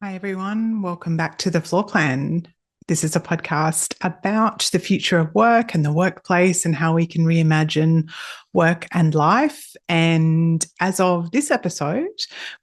Hi, everyone. Welcome back to the Floorplan. This is a podcast about the future of work and the workplace and how we can reimagine work and life. And as of this episode,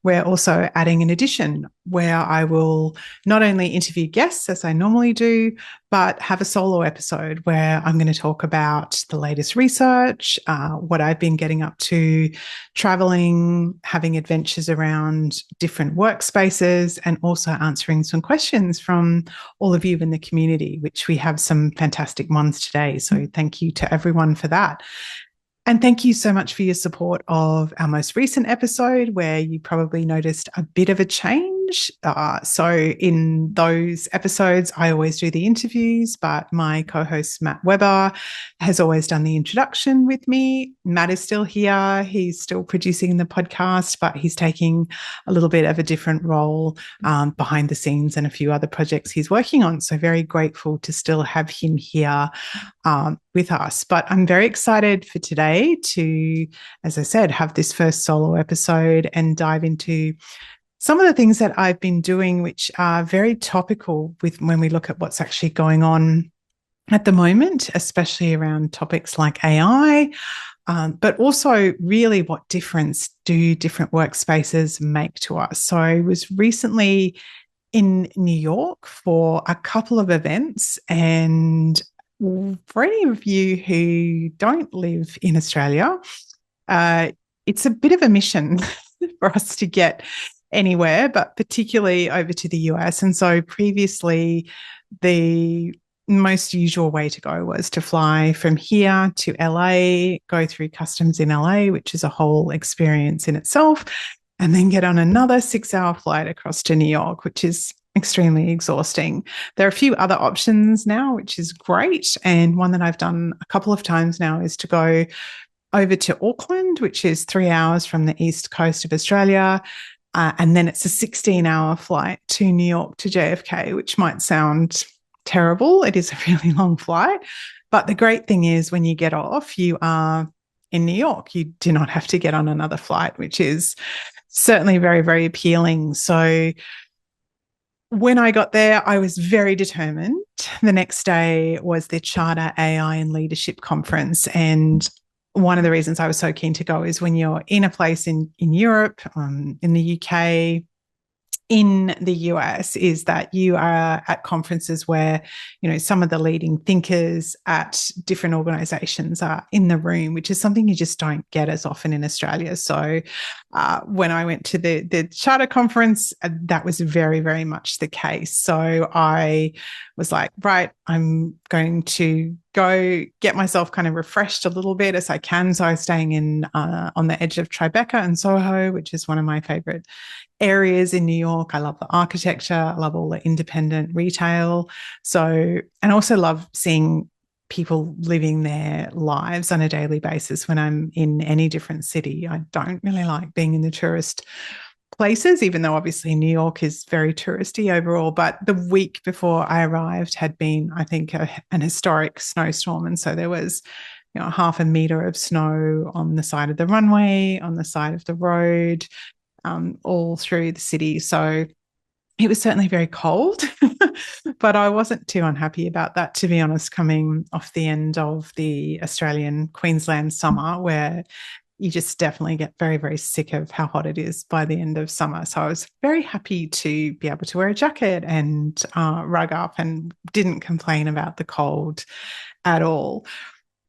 we're also adding an addition where I will not only interview guests as I normally do, but have a solo episode where I'm going to talk about the latest research, what I've been getting up to, traveling, having adventures around different workspaces, and also answering some questions from all of you in the community, which we have some fantastic ones today. So thank you to everyone for that. And thank you so much for your support of our most recent episode, where you probably noticed a bit of a change. So, in those episodes, I always do the interviews, but my co host, Matt Weber, has always done the introduction with me. Matt is still here. He's still producing the podcast, but he's taking a little bit of a different role behind the scenes and a few other projects he's working on. So, very grateful to still have him here with us. But I'm very excited for today to, as I said, have this first solo episode and dive into some of the things that I've been doing, which are very topical with when we look at what's actually going on at the moment, especially around topics like AI, but also really what difference do different workspaces make to us. So I was recently in New York for a couple of events, and for any of you who don't live in Australia, it's a bit of a mission for us to get anywhere, but particularly over to the US. And so previously, the most usual way to go was to fly from here to LA, go through customs in LA, which is a whole experience in itself, and then get on another 6-hour flight across to New York, which is extremely exhausting. There are a few other options now, which is great. And one that I've done a couple of times now is to go over to Auckland, which is 3 hours from the east coast of Australia. And then it's a 16-hour flight to New York to JFK, which might sound terrible. It is a really long flight. But the great thing is when you get off, you are in New York. You do not have to get on another flight, which is certainly very, very appealing. So when I got there, I was very determined. The next day was the Charter AI and Leadership Conference. And one of the reasons I was so keen to go is when you're in a place in Europe, in the UK, in the US, is that you are at conferences where, you know, some of the leading thinkers at different organizations are in the room, which is something you just don't get as often in Australia. So when I went to the Charter conference, that was very, very much the case. So I was like, right, I'm going to go get myself kind of refreshed a little bit as I can. So I was staying in on the edge of Tribeca and Soho, which is one of my favorite areas in New York. I love the architecture. I love all the independent retail. So, and also love seeing people living their lives on a daily basis when I'm in any different city. I don't really like being in the tourist places, even though obviously New York is very touristy overall. But the week before I arrived had been, I think, an historic snowstorm. And so there was, you know, 0.5 meter of snow on the side of the runway, on the side of the road, all through the city. So it was certainly very cold, but I wasn't too unhappy about that, to be honest, coming off the end of the Australian Queensland summer, where you just definitely get very, very sick of how hot it is by the end of summer. So I was very happy to be able to wear a jacket and rug up and didn't complain about the cold at all.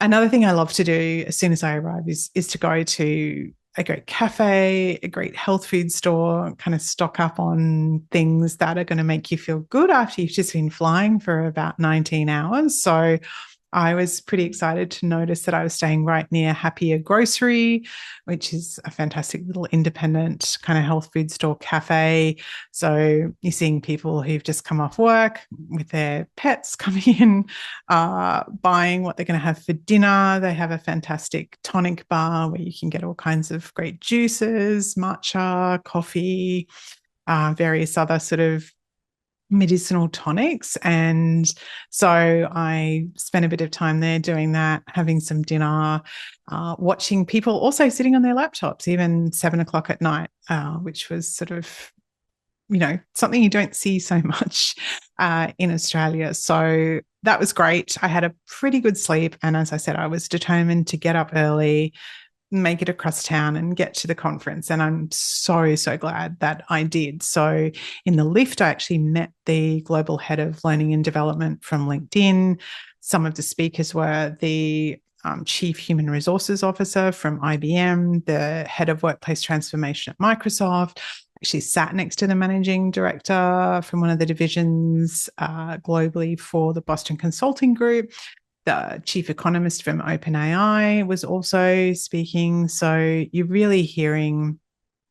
Another thing I love to do as soon as I arrive is to go to a great cafe, a great health food store, kind of stock up on things that are going to make you feel good after you've just been flying for about 19 hours. So I was pretty excited to notice that I was staying right near Happier Grocery, which is a fantastic little independent kind of health food store cafe. So you're seeing people who've just come off work with their pets coming in, buying what they're going to have for dinner. They have a fantastic tonic bar where you can get all kinds of great juices, matcha, coffee, various other sort of medicinal tonics. And so I spent a bit of time there doing that, having some dinner, watching people also sitting on their laptops, even 7 o'clock at night, which was sort of something you don't see so much in Australia. So that was great. I had a pretty good sleep. And as I said, I was determined to get up early, make it across town and get to the conference. And I'm so, so glad that I did. So in the lift, I actually met the global head of learning and development from LinkedIn. Some of the speakers were the Chief Human Resources Officer from IBM, the head of workplace transformation at Microsoft. Actually sat next to the managing director from one of the divisions globally for the Boston Consulting Group. The chief economist from OpenAI was also speaking. So you're really hearing,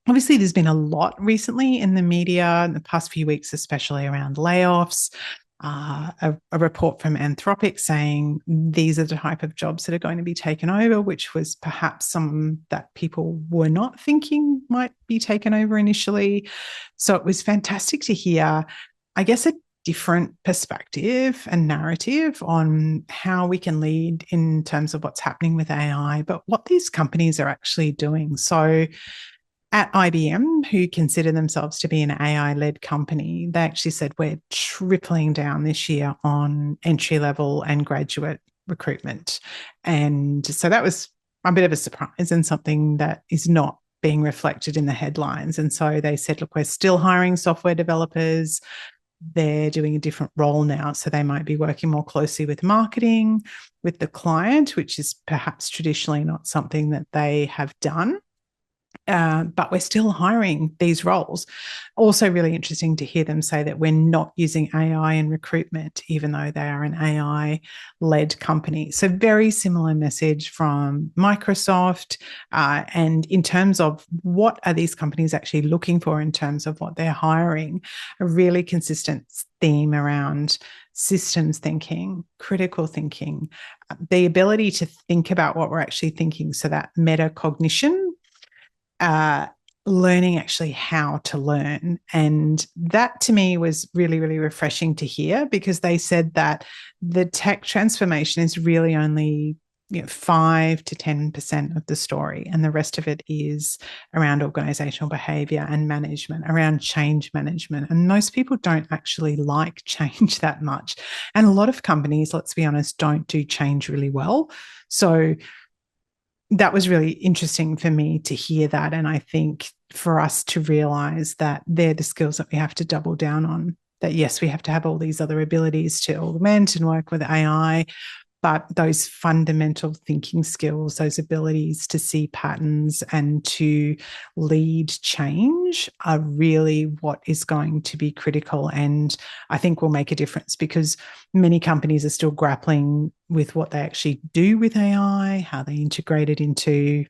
obviously, there's been a lot recently in the media in the past few weeks, especially around layoffs. A report from Anthropic saying these are the type of jobs that are going to be taken over, which was perhaps some that people were not thinking might be taken over initially. So it was fantastic to hear, I guess, a different perspective and narrative on how we can lead in terms of what's happening with AI, but what these companies are actually doing. So at IBM, who consider themselves to be an AI-led company, they actually said we're tripling down this year on entry-level and graduate recruitment. And so that was a bit of a surprise and something that is not being reflected in the headlines. And so they said, look, we're still hiring software developers. They're doing a different role now. So they might be working more closely with marketing, with the client, which is perhaps traditionally not something that they have done. But we're still hiring these roles. Also, really interesting to hear them say that we're not using AI in recruitment, even though they are an AI-led company. So very similar message from Microsoft. And in terms of what are these companies actually looking for in terms of what they're hiring, a really consistent theme around systems thinking, critical thinking, the ability to think about what we're actually thinking. So that metacognition, learning actually how to learn. And that to me was really, really refreshing to hear, because they said that the tech transformation is really only 5 to 10% of the story. And the rest of it is around organizational behavior and management, around change management. And most people don't actually like change that much. And a lot of companies, let's be honest, don't do change really well. So that was really interesting for me to hear that. And I think for us to realize that they're the skills that we have to double down on, that yes, we have to have all these other abilities to augment and work with AI, but those fundamental thinking skills, those abilities to see patterns and to lead change are really what is going to be critical. And I think will make a difference, because many companies are still grappling with what they actually do with AI, how they integrate it into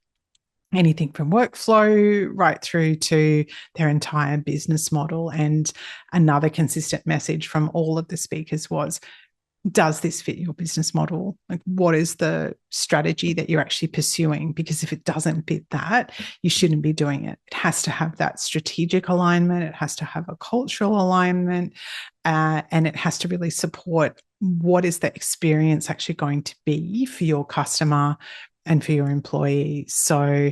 anything from workflow right through to their entire business model. And another consistent message from all of the speakers was, does this fit your business model? Like, what is the strategy that you're actually pursuing? Because if it doesn't fit that, you shouldn't be doing it. It has to have that strategic alignment. It has to have a cultural alignment, and it has to really support what is the experience actually going to be for your customer and for your employees. So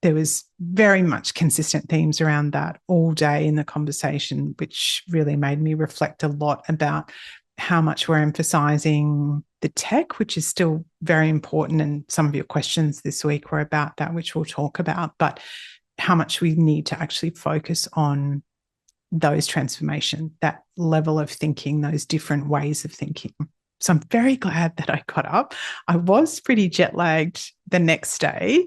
there was very much consistent themes around that all day in the conversation, which really made me reflect a lot about how much we're emphasizing the tech, which is still very important. And some of your questions this week were about that, which we'll talk about, but how much we need to actually focus on those transformation, that level of thinking, those different ways of thinking. So I'm very glad that I got up. I was pretty jet lagged the next day,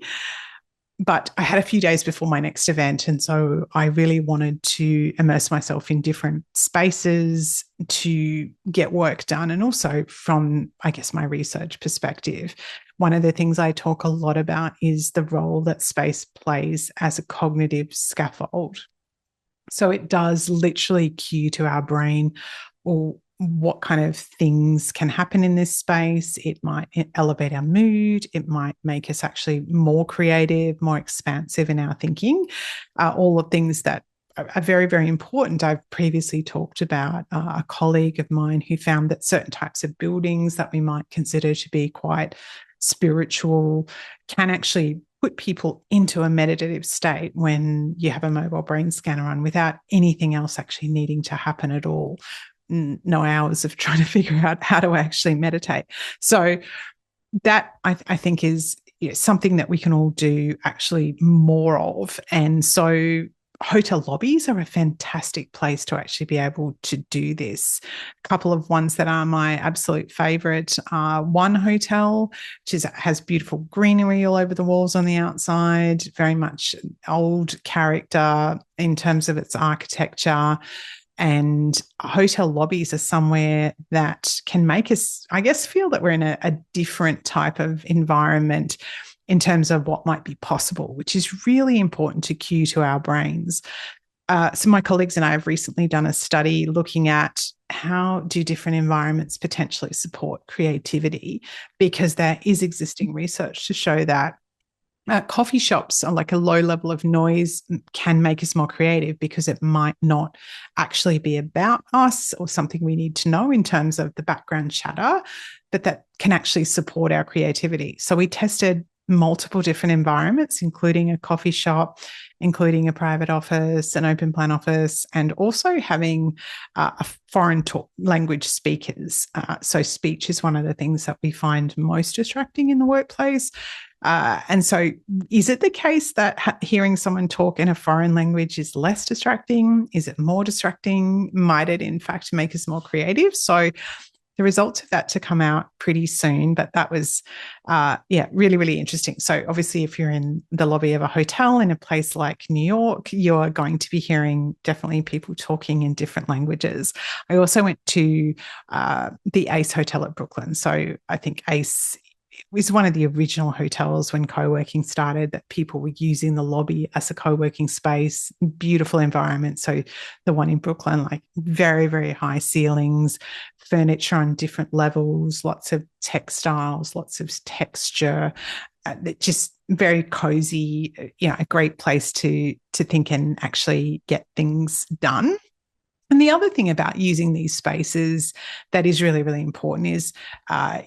but I had a few days before my next event. And so I really wanted to immerse myself in different spaces to get work done. And also from, I guess, my research perspective, one of the things I talk a lot about is the role that space plays as a cognitive scaffold. So it does literally cue to our brain, or what kind of things can happen in this space. It might elevate our mood. It might make us actually more creative, more expansive in our thinking. All of things that are very, very important. I've previously talked about a colleague of mine who found that certain types of buildings that we might consider to be quite spiritual can actually put people into a meditative state when you have a mobile brain scanner on without anything else actually needing to happen at all. No hours of trying to figure out how to actually meditate. So that I think is something that we can all do actually more of. And so hotel lobbies are a fantastic place to actually be able to do this. A couple of ones that are my absolute favorite are One Hotel, has beautiful greenery all over the walls on the outside, very much old character in terms of its architecture. And hotel lobbies are somewhere that can make us, I guess, feel that we're in a different type of environment in terms of what might be possible, which is really important to cue to our brains. So my colleagues and I have recently done a study looking at how do different environments potentially support creativity, because there is existing research to show that coffee shops are like a low level of noise can make us more creative because it might not actually be about us or something we need to know in terms of the background chatter, but that can actually support our creativity. So we tested multiple different environments, including a coffee shop, including a private office, an open plan office, and also having a foreign language speakers. So speech is one of the things that we find most distracting in the workplace. And so is it the case that hearing someone talk in a foreign language is less distracting? Is it more distracting? Might it, in fact, make us more creative? So the results of that to come out pretty soon, but that was, really, really interesting. So obviously, if you're in the lobby of a hotel in a place like New York, you're going to be hearing definitely people talking in different languages. I also went to the Ace Hotel at Brooklyn. So I think Ace was one of the original hotels when co-working started, that people were using the lobby as a co-working space. Beautiful environment. So the one in Brooklyn, like very, very high ceilings, furniture on different levels, lots of textiles, lots of texture, just very cozy, a great place to think and actually get things done. And the other thing about using these spaces that is really, really important is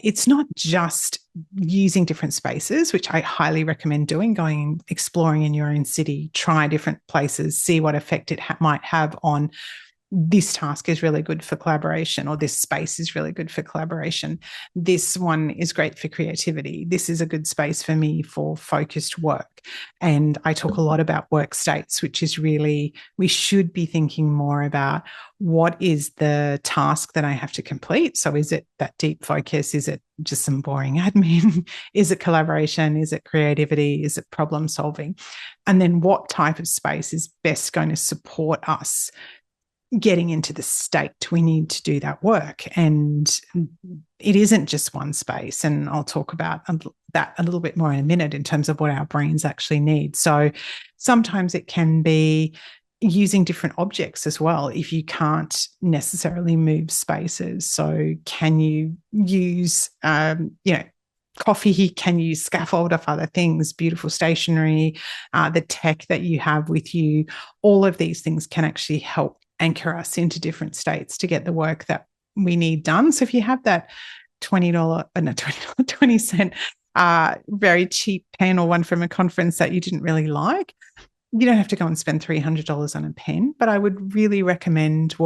it's not just using different spaces, which I highly recommend doing, going exploring in your own city, try different places, see what effect it might have on this task is really good for collaboration, or this space is really good for collaboration. This one is great for creativity. This is a good space for me for focused work. And I talk a lot about work states, which is really, we should be thinking more about what is the task that I have to complete. So is it that deep focus? Is it just some boring admin? Is it collaboration? Is it creativity? Is it problem solving? And then what type of space is best going to support us getting into the state we need to do that work? And it isn't just one space. And I'll talk about that a little bit more in a minute in terms of what our brains actually need. So sometimes it can be using different objects as well if you can't necessarily move spaces. So can you use, coffee, can use scaffold of other things, beautiful stationery, the tech that you have with you. All of these things can actually help anchor us into different states to get the work that we need done. So if you have that $20 very cheap pen, or one from a conference that you didn't really like, you don't have to go and spend $300 on a pen. But I would really recommend,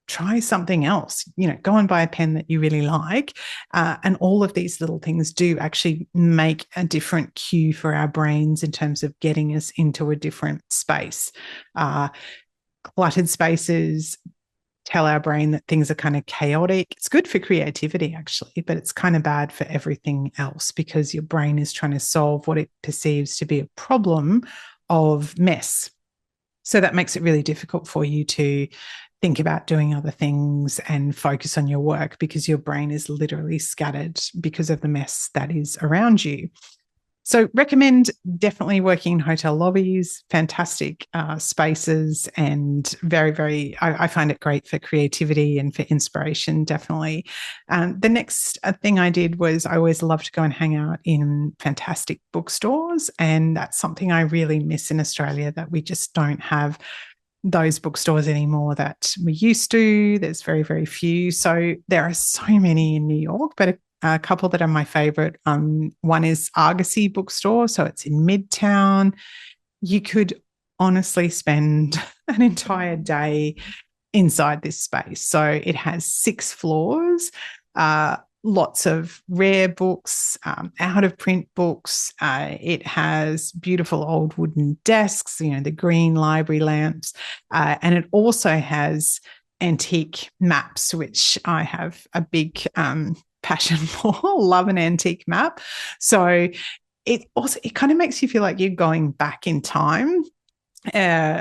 try something else. Go and buy a pen that you really like. And all of these little things do actually make a different cue for our brains in terms of getting us into a different space. Cluttered spaces tell our brain that things are kind of chaotic. It's good for creativity, actually, but it's kind of bad for everything else, because your brain is trying to solve what it perceives to be a problem of mess. So that makes it really difficult for you to think about doing other things and focus on your work, because your brain is literally scattered because of the mess that is around you. So recommend definitely working in hotel lobbies, fantastic spaces, and very, very, I find it great for creativity and for inspiration, definitely. The next thing I did was I always love to go and hang out in fantastic bookstores. And that's something I really miss in Australia, that we just don't have those bookstores anymore that we used to. There's very, very few. So there are so many in New York, but a couple that are my favorite. One is Argosy Bookstore. So it's in Midtown. You could honestly spend an entire day inside this space. So it has 6 floors, lots of rare books, out of print books. It has beautiful old wooden desks, the green library lamps. And it also has antique maps, which I have a big passion for. Love an antique map. So it kind of makes you feel like you're going back in time,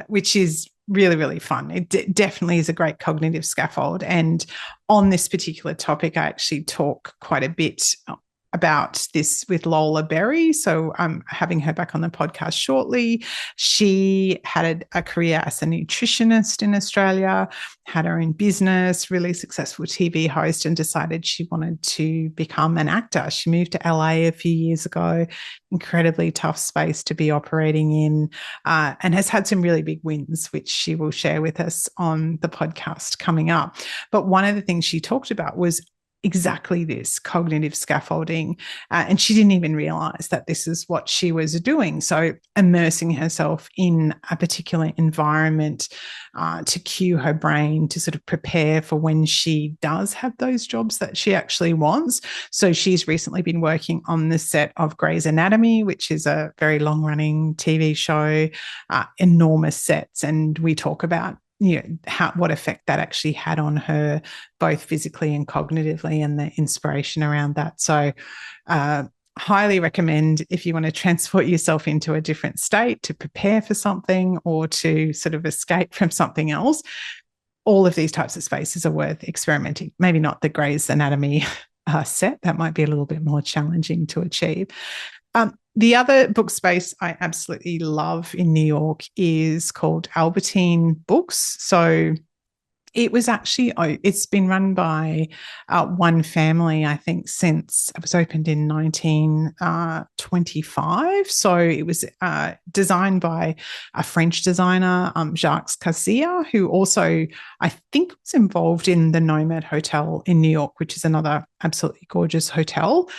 which is really, really fun. It definitely is a great cognitive scaffold. And on this particular topic, I actually talk quite a bit about this with Lola Berry. So I'm having her back on the podcast shortly. She had a career as a nutritionist in Australia, had her own business, really successful TV host, and decided she wanted to become an actor. She moved to LA a few years ago, incredibly tough space to be operating in, and has had some really big wins, which she will share with us on the podcast coming up. But one of the things she talked about was exactly this cognitive scaffolding. And she didn't even realize that this is what she was doing. So immersing herself in a particular environment to cue her brain to sort of prepare for when she does have those jobs that she actually wants. So she's recently been working on the set of Grey's Anatomy, which is a very long running TV show, enormous sets. And we talk about what effect that actually had on her, both physically and cognitively, and the inspiration around that. So highly recommend, if you want to transport yourself into a different state to prepare for something or to sort of escape from something else, all of these types of spaces are worth experimenting. Maybe not the Grey's Anatomy set. That might be a little bit more challenging to achieve. The other book space I absolutely love in New York is called Albertine Books. So it's been run by one family, I think, since it was opened in 1925. So it was designed by a French designer, Jacques Cassier, who also, I think, was involved in the Nomad Hotel in New York, which is another absolutely gorgeous hotel.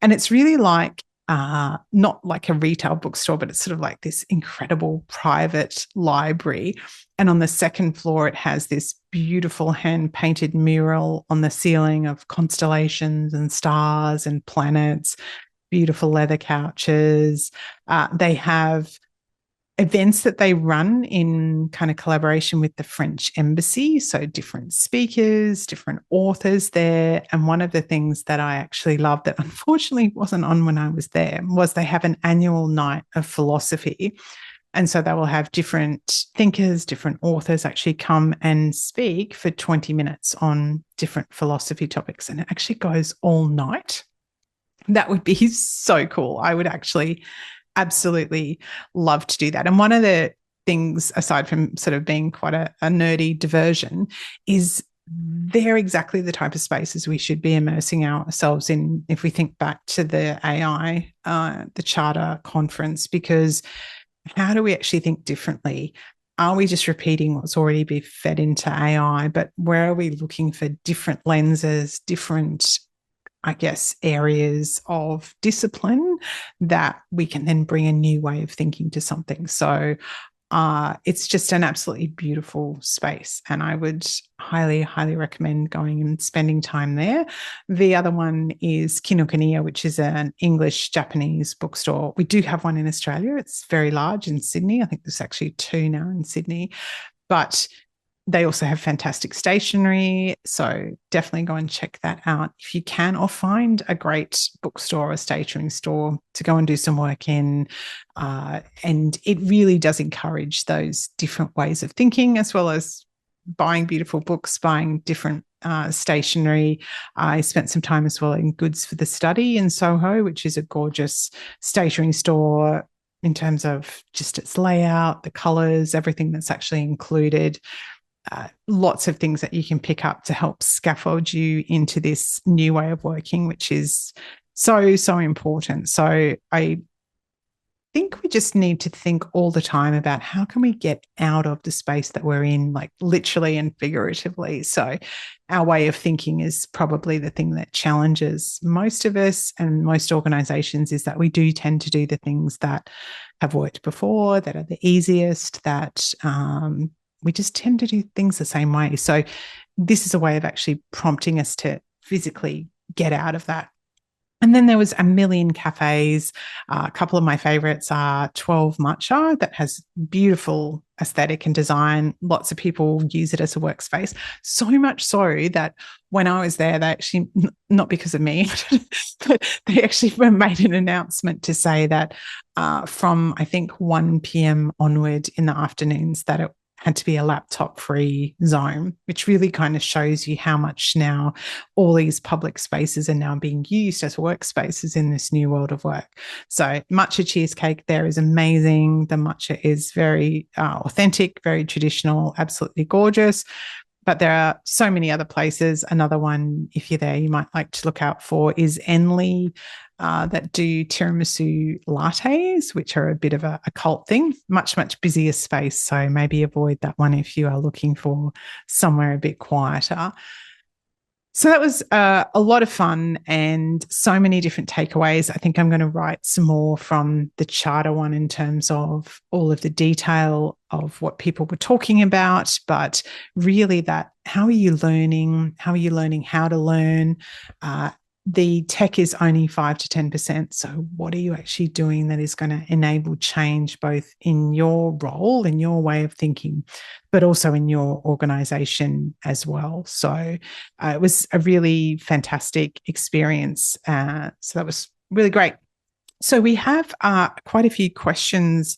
And it's really like, not like a retail bookstore, but it's sort of like this incredible private library. And on the second floor, it has this beautiful hand-painted mural on the ceiling of constellations and stars and planets, beautiful leather couches. They have events that they run in kind of collaboration with the French embassy. So different speakers, different authors there. And one of the things that I actually love that unfortunately wasn't on when I was there was they have an annual night of philosophy. And so they will have different thinkers, different authors actually come and speak for 20 minutes on different philosophy topics. And it actually goes all night. That would be so cool. I would actually absolutely love to do that. And one of the things, aside from sort of being quite a nerdy diversion, is they're exactly the type of spaces we should be immersing ourselves in if we think back to the AI, the Charter conference, because how do we actually think differently? Are we just repeating what's already been fed into AI? But where are we looking for different lenses, different, I guess, areas of discipline that we can then bring a new way of thinking to something? So it's just an absolutely beautiful space, and I would highly, highly recommend going and spending time there. The other one is Kinokuniya, which is an English-Japanese bookstore. We do have one in Australia. It's very large in Sydney. I think there's actually 2 now in Sydney, but they also have fantastic stationery, so definitely go and check that out if you can, or find a great bookstore or stationery store to go and do some work in. And it really does encourage those different ways of thinking, as well as buying beautiful books, buying different stationery. I spent some time as well in Goods for the Study in Soho, which is a gorgeous stationery store in terms of just its layout, the colours, everything that's actually included. Lots of things that you can pick up to help scaffold you into this new way of working, which is so, so important. So I think we just need to think all the time about how can we get out of the space that we're in, like literally and figuratively. So our way of thinking is probably the thing that challenges most of us and most organizations, is that we do tend to do the things that have worked before, that are the easiest, that we just tend to do things the same way. So this is a way of actually prompting us to physically get out of that. And then there was a million cafes. A couple of my favorites are 12 Matcha, that has beautiful aesthetic and design. Lots of people use it as a workspace. So much so that when I was there, they actually, not because of me, but they actually made an announcement to say that from, I think, 1 p.m. onward in the afternoons, that it had to be a laptop-free zone, which really kind of shows you how much now all these public spaces are now being used as workspaces in this new world of work. So matcha cheesecake there is amazing. The matcha is very authentic, very traditional, absolutely gorgeous. But there are so many other places. Another one, if you're there, you might like to look out for is Enley, that do tiramisu lattes, which are a bit of a cult thing. Much, much busier space. So maybe avoid that one if you are looking for somewhere a bit quieter. So that was a lot of fun and so many different takeaways. I think I'm going to write some more from the charter one in terms of all of the detail of what people were talking about, but really that how are you learning? How are you learning how to learn? The tech is only 5 to 10%. So what are you actually doing that is going to enable change both in your role, in your way of thinking, but also in your organization as well? So it was a really fantastic experience. So that was really great. So we have quite a few questions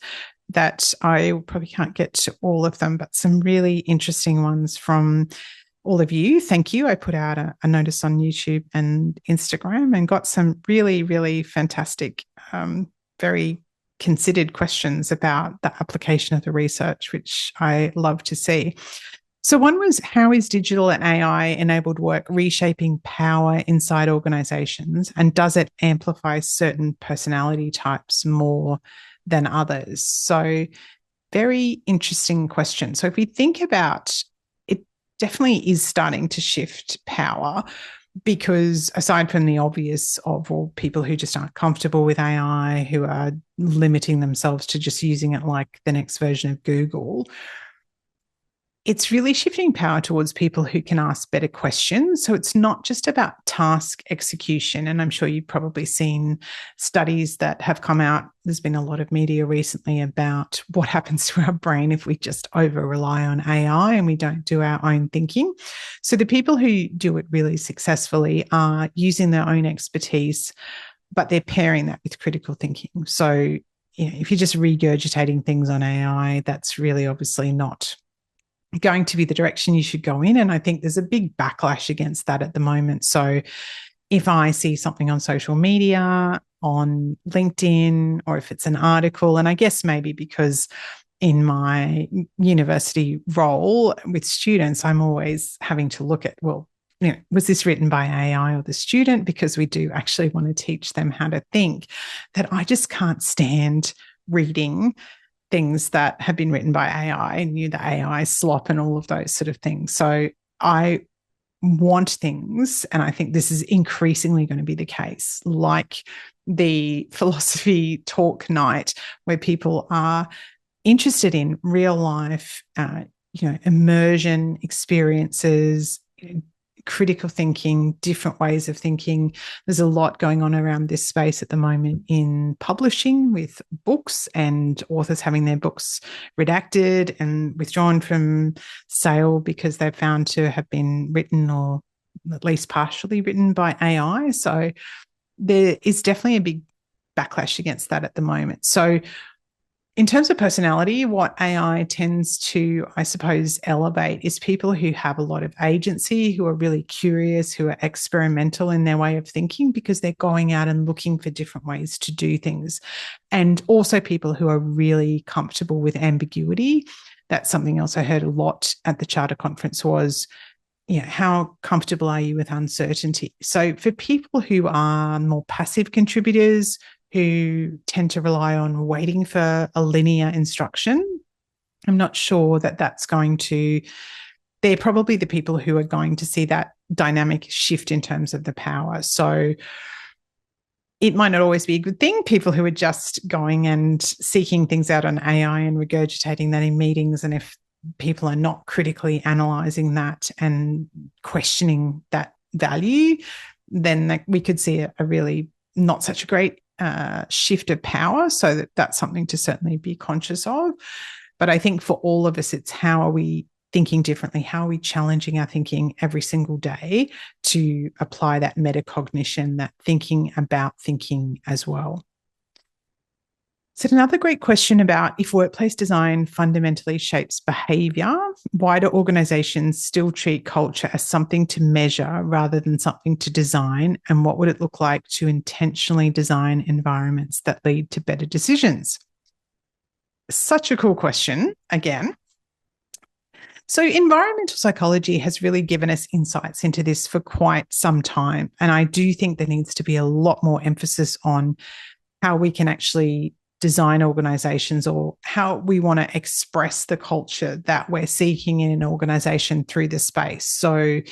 that I probably can't get to all of them, but some really interesting ones from all of you. Thank you. I put out a notice on YouTube and Instagram and got some really, really fantastic, very considered questions about the application of the research, which I love to see. So one was, how is digital and AI enabled work reshaping power inside organizations? And does it amplify certain personality types more than others? So very interesting question. So if we think about it, definitely is starting to shift power, because aside from the obvious of all people who just aren't comfortable with AI, who are limiting themselves to just using it like the next version of Google, it's really shifting power towards people who can ask better questions. So it's not just about task execution. And I'm sure you've probably seen studies that have come out. There's been a lot of media recently about what happens to our brain if we just over rely on AI and we don't do our own thinking. So the people who do it really successfully are using their own expertise, but they're pairing that with critical thinking. So, if you're just regurgitating things on AI, that's really obviously not going to be the direction you should go in. And I think there's a big backlash against that at the moment. So if I see something on social media, on LinkedIn, or if it's an article, and I guess maybe because in my university role with students, I'm always having to look at, well, was this written by AI or the student? Because we do actually want to teach them how to think. That I just can't stand reading things that have been written by AI and the AI slop and all of those sort of things. So I want things, and I think this is increasingly going to be the case, like the philosophy talk night, where people are interested in real life, immersion experiences, critical thinking, different ways of thinking. There's a lot going on around this space at the moment in publishing, with books and authors having their books redacted and withdrawn from sale because they're found to have been written, or at least partially written, by AI. So there is definitely a big backlash against that at the moment. So in terms of personality, what AI tends to, I suppose, elevate is people who have a lot of agency, who are really curious, who are experimental in their way of thinking, because they're going out and looking for different ways to do things. And also people who are really comfortable with ambiguity. That's something else I heard a lot at the Charter Conference was, how comfortable are you with uncertainty? So for people who are more passive contributors, who tend to rely on waiting for a linear instruction. I'm not sure that that's going to, they're probably the people who are going to see that dynamic shift in terms of the power. So it might not always be a good thing. People who are just going and seeking things out on AI and regurgitating that in meetings, and if people are not critically analysing that and questioning that value, then we could see a really not such a great shift of power. So that's something to certainly be conscious of. But I think for all of us, it's how are we thinking differently? How are we challenging our thinking every single day to apply that metacognition, that thinking about thinking as well? So another great question about if workplace design fundamentally shapes behaviour, why do organisations still treat culture as something to measure rather than something to design? And what would it look like to intentionally design environments that lead to better decisions? Such a cool question, again. So environmental psychology has really given us insights into this for quite some time. And I do think there needs to be a lot more emphasis on how we can actually design organizations, or how we want to express the culture that we're seeking in an organization through the space. So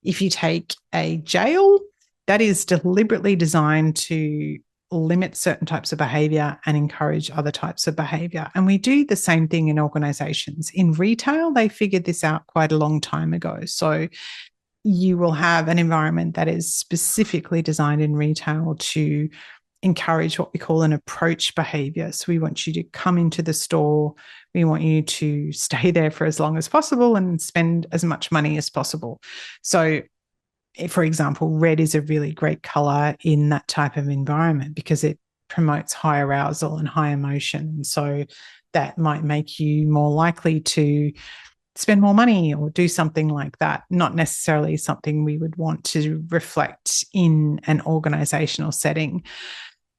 if you take a jail, that is deliberately designed to limit certain types of behavior and encourage other types of behavior. And we do the same thing in organizations. In retail, they figured this out quite a long time ago. So you will have an environment that is specifically designed in retail to encourage what we call an approach behavior. So we want you to come into the store, we want you to stay there for as long as possible and spend as much money as possible. So for example, red is a really great color in that type of environment because it promotes high arousal and high emotion. So that might make you more likely to spend more money or do something like that, not necessarily something we would want to reflect in an organizational setting.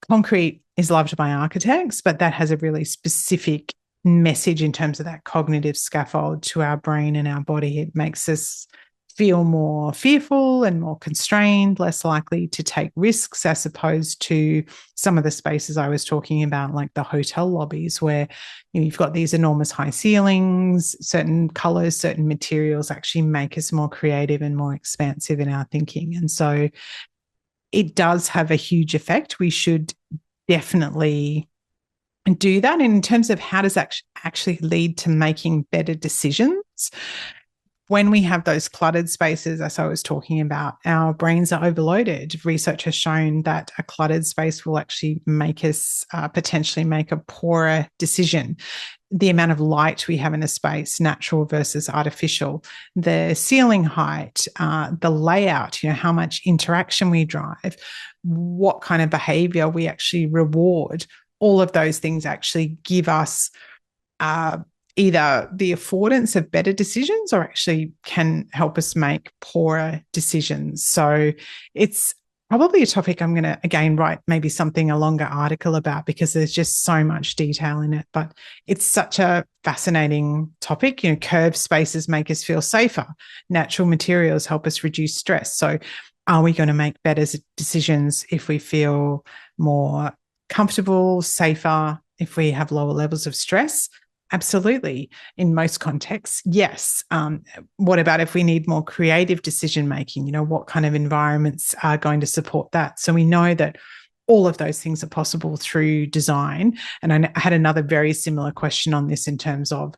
Concrete is loved by architects, but that has a really specific message in terms of that cognitive scaffold to our brain and our body. It makes us feel more fearful and more constrained, less likely to take risks, as opposed to some of the spaces I was talking about, like the hotel lobbies, where you've got these enormous high ceilings, certain colors, certain materials actually make us more creative and more expansive in our thinking. And so it does have a huge effect. We should definitely do that. And in terms of how does that actually lead to making better decisions, when we have those cluttered spaces, as I was talking about, our brains are overloaded. Research has shown that a cluttered space will actually make us potentially make a poorer decision. The amount of light we have in a space, natural versus artificial, the ceiling height, the layout, how much interaction we drive, what kind of behavior we actually reward, all of those things actually give us either the affordance of better decisions or actually can help us make poorer decisions. So it's probably a topic I'm going to, again, write maybe something, a longer article about, because there's just so much detail in it. But it's such a fascinating topic. Curved spaces make us feel safer. Natural materials help us reduce stress. So are we going to make better decisions if we feel more comfortable, safer, if we have lower levels of stress? Absolutely. In most contexts, yes. What about if we need more creative decision making? What kind of environments are going to support that? So we know that all of those things are possible through design. And I had another very similar question on this in terms of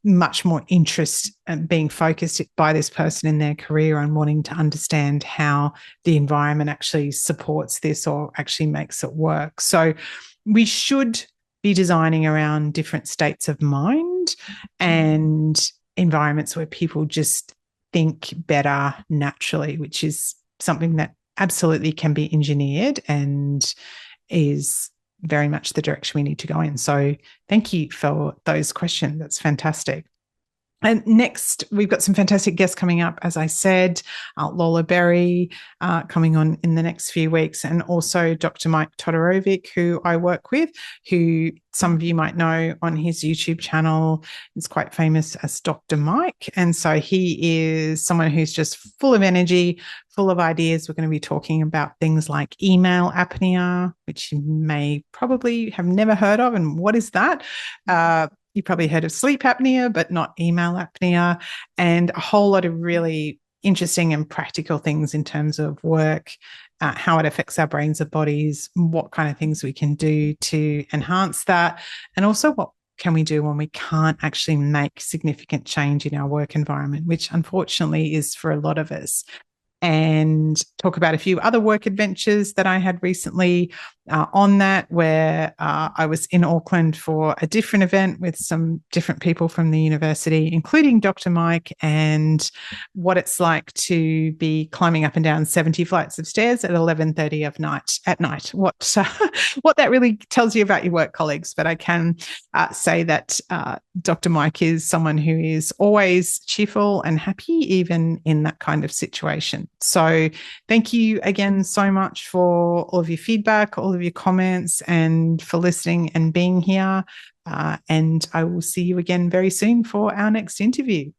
much more interest being focused by this person in their career on wanting to understand how the environment actually supports this or actually makes it work. So we should be designing around different states of mind and environments where people just think better naturally, which is something that absolutely can be engineered and is very much the direction we need to go in. So thank you for those questions. That's fantastic. And next, we've got some fantastic guests coming up, as I said, Lola Berry coming on in the next few weeks, and also Dr. Mike Todorovic, who I work with, who some of you might know on his YouTube channel is quite famous as Dr. Mike. And so he is someone who's just full of energy, full of ideas. We're going to be talking about things like email apnea, which you may probably have never heard of. And what is that? You probably heard of sleep apnea, but not email apnea, and a whole lot of really interesting and practical things in terms of work, how it affects our brains and bodies, what kind of things we can do to enhance that, and also what can we do when we can't actually make significant change in our work environment, which unfortunately is for a lot of us. And talk about a few other work adventures that I had recently on that, where I was in Auckland for a different event with some different people from the university, including Dr. Mike, and what it's like to be climbing up and down 70 flights of stairs at 11:30 at night. What that really tells you about your work colleagues. But I can say that Dr. Mike is someone who is always cheerful and happy, even in that kind of situation. So thank you again so much for all of your feedback, all of your comments, and for listening and being here. And I will see you again very soon for our next interview.